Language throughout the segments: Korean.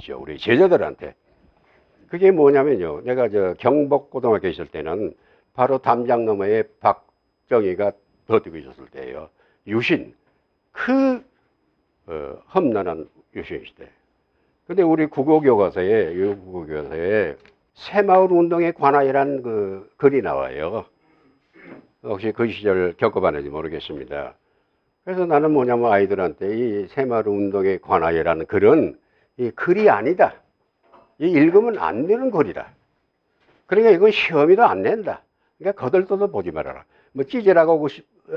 주죠. 우리 제자들한테. 그게 뭐냐면요. 내가 저 경복고등학교 있을 때는 바로 담장 너머에 박정희가 버티고 있었을 때예요. 유신. 험난한 유신 시대. 근데 우리 국어교과서에 새마을 운동에 관하여란 그 글이 나와요. 혹시 그 시절 겪어봤는지 모르겠습니다. 그래서 나는 뭐냐면 아이들한테 이 새마을 운동에 관하여라는 글은 이 글이 아니다. 이 읽으면 안 되는 글이다. 그러니까 이건 시험에도 안 낸다. 그러니까 거들떠도 보지 말아라. 뭐 찌질하고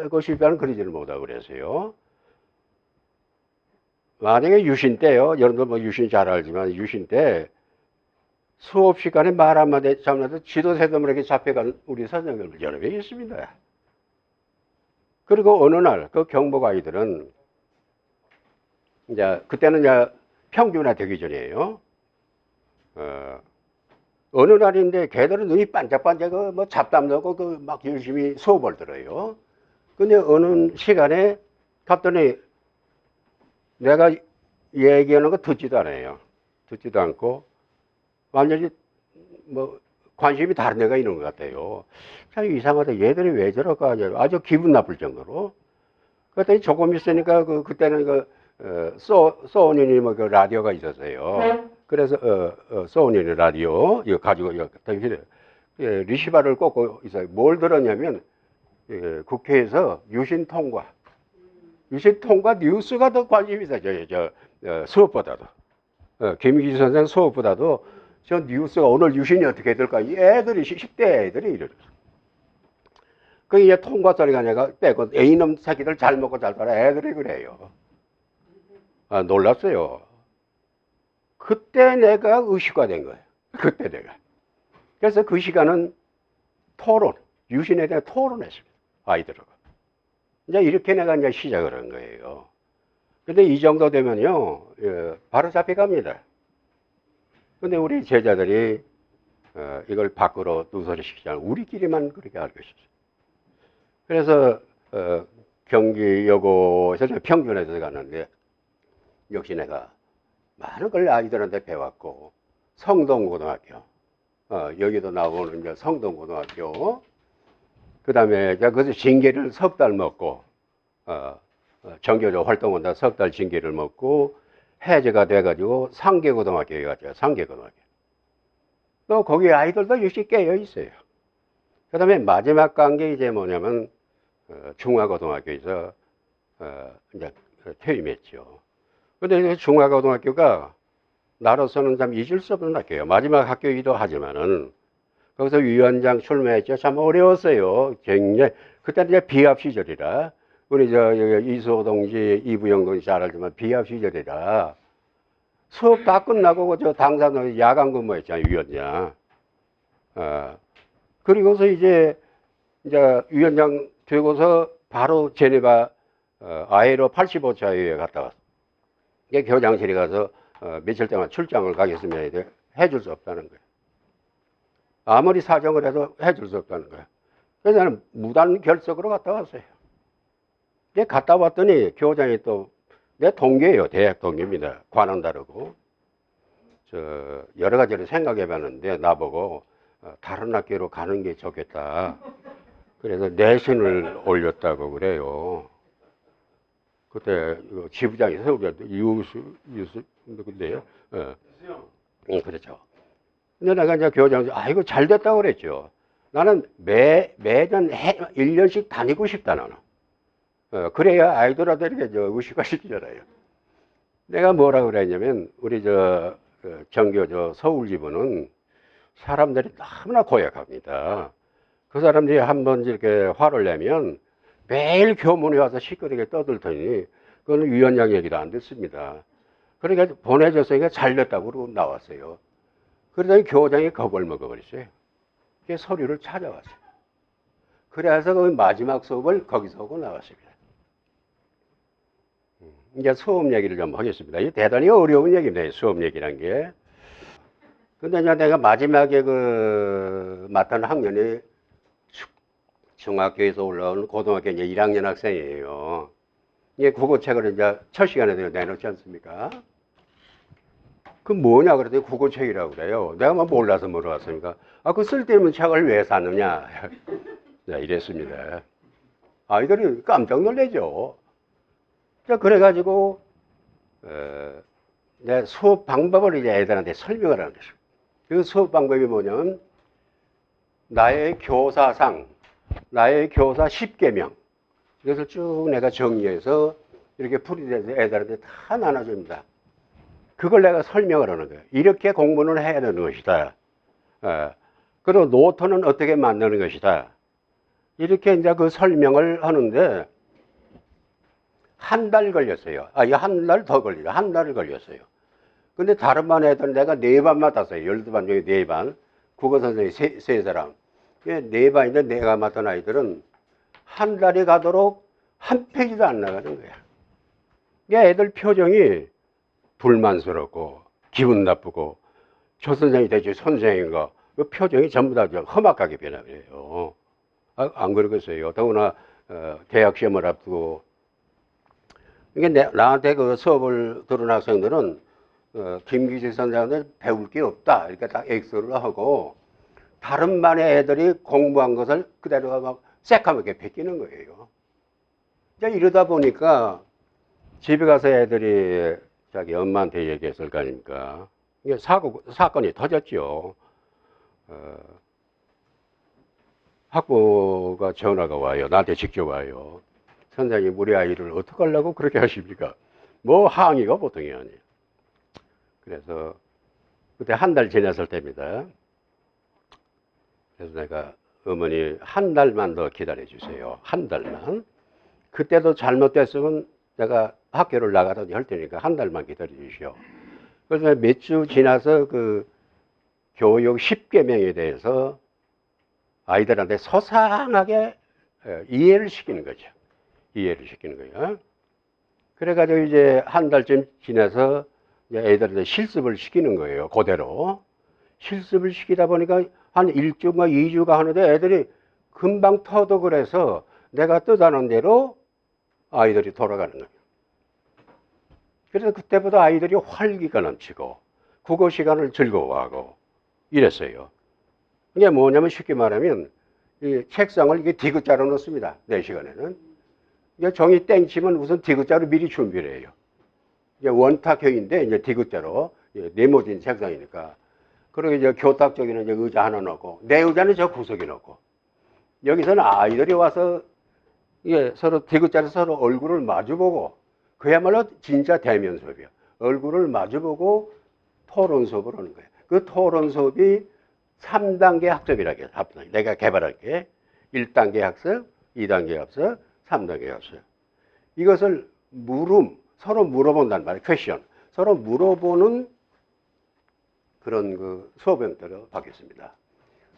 고싶다는 그리지를 못하고 그래서요. 만약에 유신 때요. 여러분들 뭐 유신 잘 알지만 유신 때 수업 시간에 말 한마디 잘못해서 지도새도물에게 잡혀간 우리 선생님들 여러 명 있습니다. 그리고 어느 날 그 경복 아이들은 이제 그때는 이제 평균화 되기 전이에요. 어느 날인데 걔들은 눈이 반짝반짝 뭐 잡담도 하고 그 막 열심히 수업을 들어요. 근데 어느 시간에 갔더니 내가 얘기하는 거 듣지도 않아요. 듣지도 않고 완전히 뭐 관심이 다른 데가 있는 것 같아요. 참 이상하다. 얘들이 왜 저럴까? 아주 기분 나쁠 정도로. 그랬더니 조금 있으니까 그때는 소니니 뭐 그 라디오가 있었어요. 그래서 소니 라디오 이거 가지고 리시바를 꽂고 있어요. 뭘 들었냐면 국회에서 유신 통과 뉴스가 더 관심이 있어요. 수업보다도 김기주 선생 수업보다도 저 뉴스가 오늘 유신이 어떻게 될까? 이 애들이 10대 애들이 이래요. 그 이제 통과 소리가 내가 빼고 A놈 새끼들 잘 먹고 잘 살아 애들이 그래요. 아, 놀랐어요. 그때 내가 의식화 된 거예요. 그때 내가. 그래서 그 시간은 토론, 유신에 대한 토론했습니다. 아이들하고. 이제 이렇게 내가 이제 시작을 한 거예요. 근데 이 정도 되면요, 바로 잡혀갑니다. 근데 우리 제자들이 이걸 밖으로 누설을 시키지 않고 우리끼리만 그렇게 알고 있었어요. 그래서 경기여고에서 평균에서 갔는데 역시 내가 많은 걸 아이들한테 배웠고 성동고등학교 여기도 나오는 이제 성동고등학교 그 다음에 그래서 징계를 석 달 먹고 정교조 활동한다 석 달 징계를 먹고 해제가 돼가지고 상계고등학교에 갔죠. 상계고등학교. 또 거기 아이들도 역시 깨어 있어요. 그 다음에 마지막 간 게 이제 뭐냐면 중화고등학교에서 이제 퇴임했죠. 근데 중화고등학교가 나로서는 참 잊을 수 없는 학교예요. 마지막 학교이기도 하지만은 거기서 위원장 출마했죠. 참 어려웠어요. 굉장히 그때는 이제 비합 시절이라 우리 이수호 동지, 이부영 동지 잘 알지만 비합 시절이라 수업 다 끝나고 저 당사는 야간 근무했잖아요. 위원장. 그리고서 이제 위원장 되고서 바로 제네바 아에로 85차회에 갔다 왔어요. 이게 교장실에 가서 며칠 동안 출장을 가겠습니다. 해줄 수 없다는 거예요. 아무리 사정을 해도 해줄 수 없다는 거예요. 그래서 나는 무단 결석으로 갔다 왔어요. 갔다 왔더니 교장이 또 내 동기예요. 대학 동기입니다. 관은 다르고. 여러 가지를 생각해 봤는데 나보고 다른 학교로 가는 게 좋겠다. 그래서 내신을 올렸다고 그래요. 그때 지부장이 서울대 이우수 근데요. 그렇죠. 근데 내가 이제 교장한테 이거 잘 됐다고 그랬죠. 나는 매년 1년씩 다니고 싶다 나는. 그래야 아이들한테 이렇게 의식화 시키잖아요. 내가 뭐라고 그랬냐면 우리 정교 서울지부는 사람들이 너무나 고약합니다. 그 사람들이 한번 이렇게 화를 내면 매일 교문에 와서 시끄럽게 떠들더니 그건 위원장 얘기도 안 듣습니다. 그러니까 보내줬으니까 잘 됐다고 그러고 나왔어요. 그러더니 교장이 겁을 먹어버렸어요. 그게 서류를 찾아왔어요. 그래서 그 마지막 수업을 거기서 하고 나왔습니다. 이제 수업 얘기를 좀 하겠습니다. 이게 대단히 어려운 얘기입니다. 수업 얘기란 게. 근데 이제 내가 마지막에 맡은 학년이 중학교에서 올라온 고등학교 이제 1학년 학생이에요. 이게 국어책을 이제 첫 시간에 내놓지 않습니까? 그 뭐냐 그랬더니 국어책이라고 그래요. 내가 뭐 몰라서 물어봤으니까 그 쓸데없는 책을 왜 샀느냐 네, 이랬습니다. 아이들이 깜짝 놀라죠. 자, 그래가지고 내 수업 방법을 이제 애들한테 설명을 하는 것이죠. 그 수업 방법이 뭐냐면 나의 교사상, 나의 교사 10계명 이것을 쭉 내가 정리해서 이렇게 풀이돼서 애들한테 다 나눠줍니다. 그걸 내가 설명을 하는 거예요. 이렇게 공부는 해야 되는 것이다. 그리고 노트는 어떻게 만드는 것이다. 이렇게 이제 그 설명을 하는데 한 달 걸렸어요. 한 달 더 걸리죠. 한 달을 걸렸어요. 근데 다른 반 애들 내가 4반 맡았어요. 12반 중에 4반. 국어 선생님 3사람. 4반인데 내가 맡은 아이들은 한 달이 가도록 한 페이지도 안 나가는 거야. 애들 표정이 불만스럽고 기분 나쁘고 조 선생이 대체 선생인가 그 표정이 전부 다 험악하게 변해요. 안 그러겠어요. 더구나 대학 시험을 앞두고 이게 나한테 그 수업을 들은 학생들은 김기식 선생한테 배울 게 없다 이렇게 딱 X를 하고 다른 반의 애들이 공부한 것을 그대로 막 새까맣게 베끼는 거예요. 이제 이러다 보니까 집에 가서 애들이 자기 엄마한테 얘기했을 거 아닙니까? 이게 사건이 터졌죠. 학부가 전화가 와요. 나한테 직접 와요. 선생님, 우리 아이를 어떻게 하려고 그렇게 하십니까? 뭐 항의가 보통이 아니에요. 그래서 그때 한 달 지났을 때입니다. 그래서 내가 어머니 한 달만 더 기다려 주세요. 한 달만. 그때도 잘못됐으면 내가 학교를 나가든지 할 테니까 한 달만 기다려 주시오. 그래서 몇 주 지나서 그 교육 10계명에 대해서 아이들한테 소상하게 이해를 시키는 거죠. 이해를 시키는 거예요. 그래가지고 이제 한 달쯤 지나서 이제 애들한테 실습을 시키는 거예요. 그대로. 실습을 시키다 보니까 한 1주가 2주가 하는데 애들이 금방 터득을 해서 내가 뜻하는 대로 아이들이 돌아가는 거예요. 그래서 그때부터 아이들이 활기가 넘치고 국어 시간을 즐거워하고 이랬어요. 이게 뭐냐면 쉽게 말하면 이 책상을 이게 디귿자로 놓습니다. 내 시간에는. 이게 종이 땡치면 우선 디귿자로 미리 준비를 해요. 이제 원탁형인데 이제 디귿자로 네모진 책상이니까. 그리고 이제 교탁 쪽에는 이제 의자 하나 놓고 내 의자는 저 구석에 놓고 여기서는 아이들이 와서 이게 서로 디귿자로 서로 얼굴을 마주보고 그야말로 진짜 대면 수업이에요. 얼굴을 마주보고 토론 수업을 하는 거예요. 그 토론 수업이 3단계 학습이라고 해요. 내가 개발할 게 1단계 학습, 2단계 학습, 3단계 학습. 이것을 서로 물어본단 말이에요. 퀘션. 서로 물어보는 그런 그 수업 형태로 바뀌었습니다.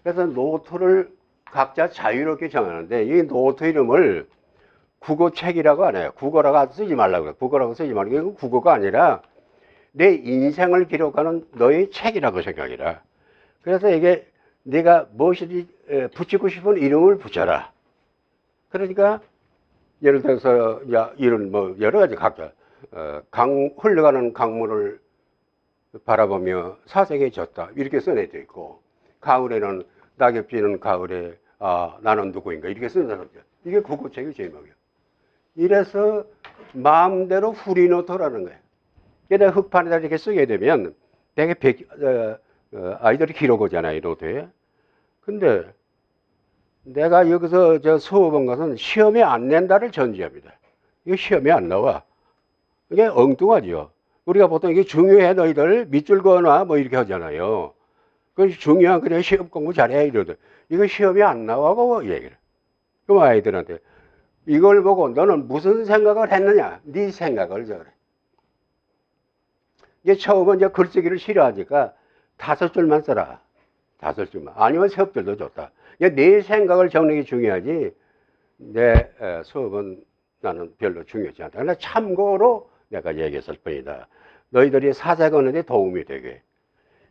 그래서 노트를 각자 자유롭게 정하는데 이 노트 이름을 국어책이라고 안 해요. 국어라고 쓰지 말라고 그래요. 국어라고 쓰지 말고 이건 국어가 아니라 내 인생을 기록하는 너의 책이라고 생각해라. 그래서 이게 네가 무엇이든지 붙이고 싶은 이름을 붙여라. 그러니까 예를 들어서 이런 뭐 여러 가지 각자 흘러가는 강물을 바라보며 사색에 졌다 이렇게 써내져 있고 가을에는 낙엽 지는 가을에 나는 누구인가 이렇게 쓰는 사람들 이게 국어책의 제목이에요. 이래서 마음대로 후리노트라는 거예요. 그래서 흑판에다 이렇게 쓰게 되면 되게 아이들이 기록하잖아요, 노트에. 근데 내가 여기서 저 수업한 것은 시험에 안 낸다를 전제합니다. 이거 시험에 안 나와. 이게 엉뚱하죠. 우리가 보통 이게 중요해 너희들 밑줄 그어놔 뭐 이렇게 하잖아요. 그 중요한 그래 시험 공부 잘해 이러더. 이거 시험에 안 나와고 얘기를. 그럼 아이들한테 이걸 보고 너는 무슨 생각을 했느냐? 네 생각을 적으래. 이게 처음은 이제 글쓰기를 싫어하니까 5줄만 써라. 5줄만. 아니면 세업들도 좋다. 내 생각을 적는 게 중요하지. 내 수업은 나는 별로 중요하지 않다. 그러나 참고로 내가 얘기했을 뿐이다. 너희들이 사색하는 데 도움이 되게.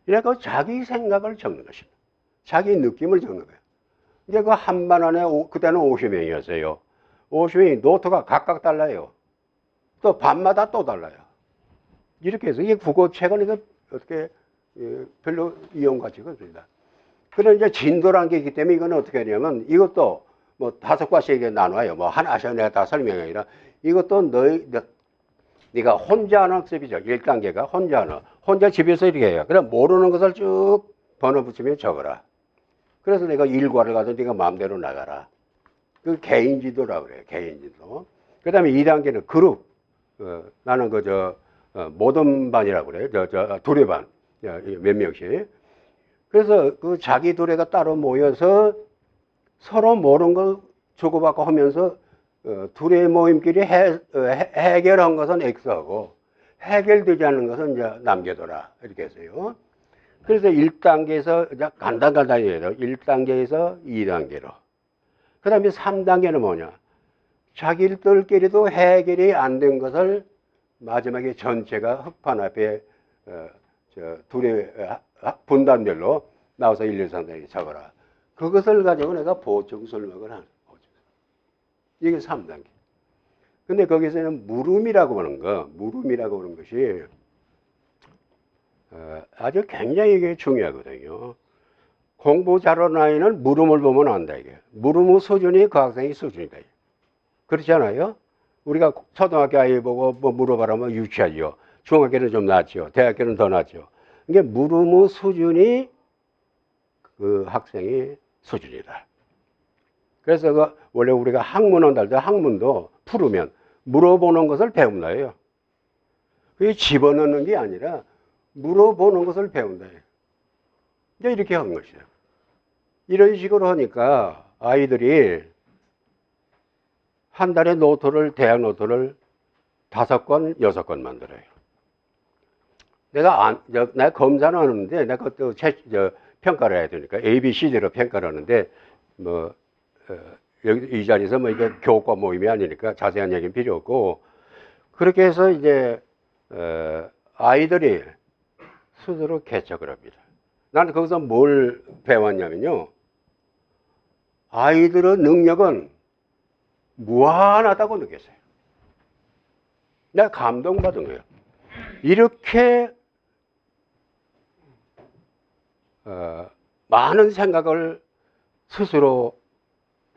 이래서 자기 생각을 적는 것입니다. 자기 느낌을 적는 거예요. 이제 그 한 반 안에 그때는 50명이었어요. 50명이 노트가 각각 달라요. 또 반마다 또 달라요. 이렇게 해서 이게 국어책은 어떻게 별로 이용 가치가 없습니다. 그런 이제 진도라는 게 있기 때문에 이건 어떻게 하냐면 이것도 뭐 5과씩 나눠요. 뭐 하나씩 내가 다 설명이 아니라 이것도 네가 혼자 하는 학습이죠. 1단계가 혼자 하는. 혼자 집에서 이렇게 해요. 그럼 모르는 것을 쭉 번호 붙이면 적어라. 그래서 내가 일과를 가서 네가 마음대로 나가라. 그 개인지도라고 그래요. 개인지도. 그 다음에 2단계는 그룹. 나는 모든 반이라고 그래요. 두레반. 몇 명씩. 그래서 그 자기 두레가 따로 모여서 서로 모르는 걸 주고받고 하면서 두레 모임끼리 해결한 것은 X하고 해결되지 않는 것은 이제 남겨둬라. 이렇게 했어요. 그래서 1단계에서 간단간단히 해요. 1단계에서 2단계로. 그 다음에 3단계는 뭐냐. 자기들끼리도 해결이 안 된 것을 마지막에 전체가 흑판 앞에 둘의 분단별로 나와서 1, 2, 3단계 적어라. 그것을 가지고 내가 보충 설명을 하는 거죠. 이게 3단계. 근데 거기서는 물음이라고 하는 것이 아주 굉장히 이게 중요하거든요. 공부 잘하는 아이는 물음을 보면 안다, 이게. 물음의 수준이 그 학생의 수준이다. 그렇지 않아요? 우리가 초등학교 아이 보고 뭐 물어봐라면 유치하죠. 중학교는 좀 낫죠. 대학교는 더 낫죠. 이게 물음의 수준이 그 학생의 수준이다. 그래서 원래 우리가 학문을 할 때 학문도 풀으면 물어보는 것을 배운다예요. 그게 집어넣는 게 아니라 물어보는 것을 배운다. 이제 이렇게 한 것이에요. 이런 식으로 하니까 아이들이 한 달에 대학 노트를 5권, 6권 만들어요. 내가 검사는 하는데, 내가 또 평가를 해야 되니까, A, B, C, D로 평가를 하는데, 여기 이 자리에서 이게 교과 모임이 아니니까 자세한 얘기는 필요 없고, 그렇게 해서 이제, 아이들이 스스로 개척을 합니다. 나는 거기서 뭘 배웠냐면요. 아이들의 능력은 무한하다고 느꼈어요. 내가 감동받은 거예요. 이렇게 많은 생각을 스스로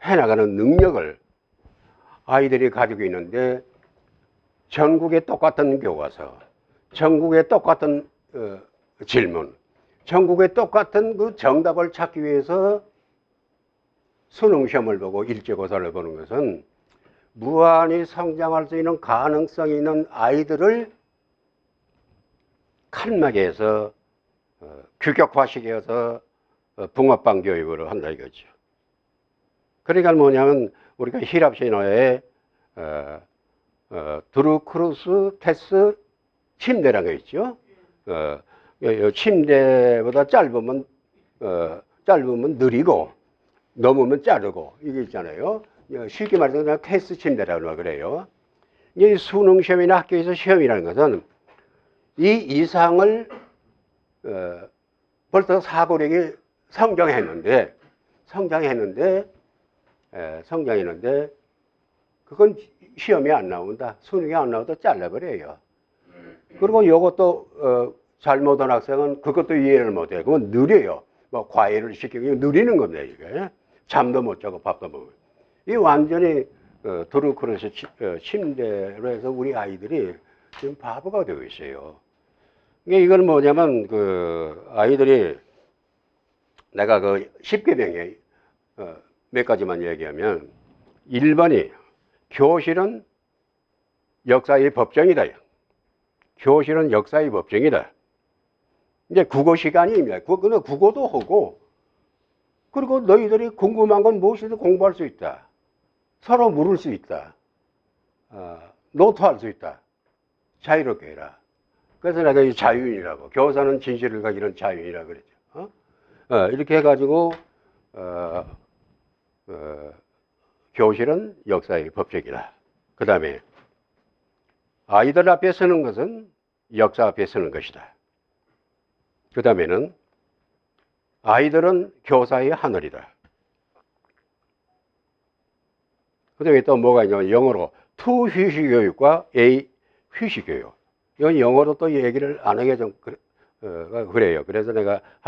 해나가는 능력을 아이들이 가지고 있는데 전국에 똑같은 교과서, 전국에 똑같은 질문, 전국에 똑같은 그 정답을 찾기 위해서 수능시험을 보고 일제고사를 보는 것은 무한히 성장할 수 있는 가능성이 있는 아이들을 칸막이에서 규격화시켜서 붕어빵 교육을 한다 이거죠. 그러니까 뭐냐면 우리가 히랍 신화에 드루크루스 테스 침대라는 게 있죠. 침대보다 짧으면 느리고 넘으면 자르고 이게 있잖아요. 쉽게 말해서 그냥 테스트 침대라고 그래요. 이 수능 시험이나 학교에서 시험이라는 것은 이 이상을 벌써 사고력이 성장했는데 그건 시험이 안 나온다. 수능이 안 나오다 잘라버려요. 그리고 이것도 잘못한 학생은 그것도 이해를 못해요. 그건 느려요. 뭐 과외를 시키고 느리는 겁니다. 이게 잠도 못 자고 밥도 못 먹어요. 이 완전히 드루크루스 침대로 해서 우리 아이들이 지금 바보가 되고 있어요. 이건 뭐냐면 그 아이들이 내가 그 10개명에 몇 가지만 얘기하면 1번이 교실은 역사의 법정이다. 교실은 역사의 법정이다. 이제 국어 시간입니다. 국어도 하고 그리고 너희들이 궁금한 건 무엇이든 공부할 수 있다. 서로 물을 수 있다. 노트할 수 있다. 자유롭게 해라. 그래서 내가 이 자유인이라고, 교사는 진실을 가기는 자유인이라고 그랬죠. 이렇게 해가지고 교실은 역사의 법칙이다. 그 다음에 아이들 앞에 서는 것은 역사 앞에 서는 것이다. 그 다음에는 아이들은 교사의 하늘이다. 그 다음에 또 뭐가 있냐면 영어로 to 휴식교육과 A 휴식교육. 이건 영어로 또 얘기를 안 하게 좀 그래요. 그래서 내가